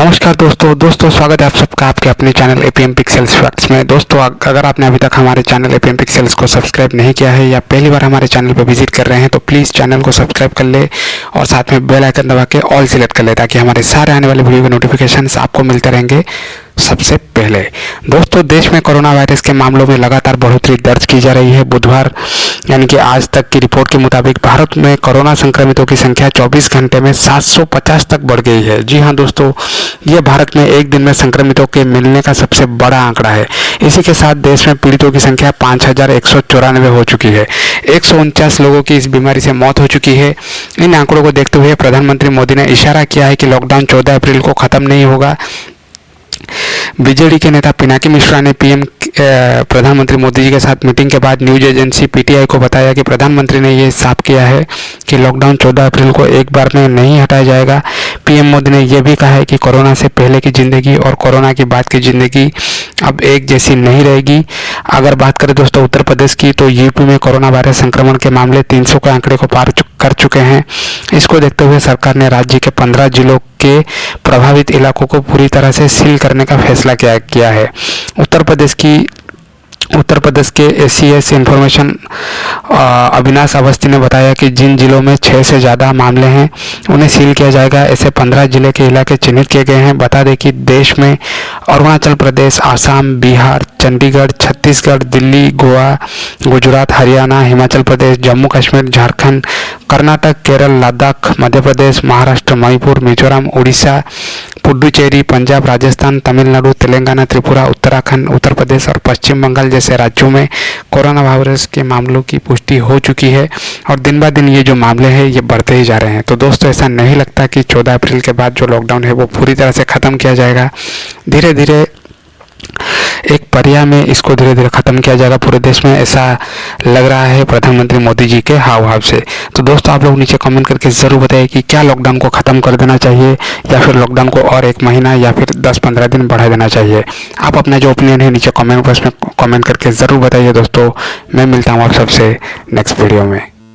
नमस्कार दोस्तों स्वागत है आप सबका आपके अपने चैनल एपीएम पिक्सेल्स फैक्ट्स में। दोस्तों अगर आपने अभी तक हमारे चैनल एपीएम पिक्सेल्स को सब्सक्राइब नहीं किया है या पहली बार हमारे चैनल पर विजिट कर रहे हैं तो प्लीज़ चैनल को सब्सक्राइब कर ले और साथ में बेल आइकन दबा के ऑल सिलेक्ट कर ले ताकि हमारे सारे आने वाले वीडियो के नोटिफिकेशंस आपको मिलते रहेंगे सबसे पहले। दोस्तों देश में कोरोना वायरस के मामलों में लगातार बढ़ोतरी दर्ज की जा रही है। बुधवार यानी कि आज तक की रिपोर्ट के मुताबिक भारत में कोरोना संक्रमितों की संख्या 24 घंटे में 750 तक बढ़ गई है। जी हाँ दोस्तों, ये भारत में एक दिन में संक्रमितों के मिलने का सबसे बड़ा आंकड़ा है। इसी के साथ देश में पीड़ितों की संख्या 5194 हो चुकी है। 149 लोगों की इस बीमारी से मौत हो चुकी है। इन आंकड़ों को देखते हुए प्रधानमंत्री मोदी ने इशारा किया है कि लॉकडाउन 14 अप्रैल को खत्म नहीं होगा। बीजेडी के नेता पिनाकी मिश्रा ने प्रधानमंत्री मोदी जी के साथ मीटिंग के बाद न्यूज एजेंसी पीटीआई को बताया कि प्रधानमंत्री ने यह साफ किया है कि लॉकडाउन 14 अप्रैल को एक बार में नहीं हटाया जाएगा। पीएम मोदी ने यह भी कहा है कि कोरोना से पहले की ज़िंदगी और कोरोना के बाद की ज़िंदगी अब एक जैसी नहीं रहेगी। अगर बात करें दोस्तों उत्तर प्रदेश की, तो यूपी में कोरोना वायरस संक्रमण के मामले 300 के आंकड़े को पार कर चुके हैं। इसको देखते हुए सरकार ने राज्य के 15 जिलों के प्रभावित इलाकों को पूरी तरह से सील करने का फैसला किया है। उत्तर प्रदेश के एसीएस इंफॉर्मेशन अविनाश अवस्थी ने बताया कि जिन जिलों में 6 से ज़्यादा मामले हैं उन्हें सील किया जाएगा। ऐसे 15 जिले के इलाके चिन्हित किए गए हैं। बता दें कि देश में अरुणाचल प्रदेश, आसाम, बिहार, चंडीगढ़, छत्तीसगढ़, दिल्ली, गोवा, गुजरात, हरियाणा, हिमाचल प्रदेश, जम्मू कश्मीर, झारखंड, कर्नाटक, केरल, लद्दाख, मध्य प्रदेश, महाराष्ट्र, मणिपुर, मिजोरम, उड़ीसा, पुडुचेरी, पंजाब, राजस्थान, तमिलनाडु, तेलंगाना, त्रिपुरा, उत्तराखंड, उत्तर प्रदेश और पश्चिम बंगाल जैसे राज्यों में कोरोना वायरस के मामलों की पुष्टि हो चुकी है और दिन ब दिन ये जो मामले हैं ये बढ़ते ही जा रहे हैं। तो दोस्तों ऐसा नहीं लगता कि 14 अप्रैल के बाद जो लॉकडाउन है वो पूरी तरह से ख़त्म किया जाएगा। धीरे धीरे एक पर्याय में इसको धीरे धीरे ख़त्म किया जाएगा पूरे देश में, ऐसा लग रहा है प्रधानमंत्री मोदी जी के हाव भाव से। तो दोस्तों आप लोग नीचे कमेंट करके ज़रूर बताइए कि क्या लॉकडाउन को ख़त्म कर देना चाहिए या फिर लॉकडाउन को और 1 महीना या फिर 10-15 दिन बढ़ा देना चाहिए। आप अपना जो ओपिनियन है नीचे कमेंट बॉक्स में कमेंट करके ज़रूर बताइए। दोस्तों मैं मिलता हूँ आप सबसे नेक्स्ट वीडियो में।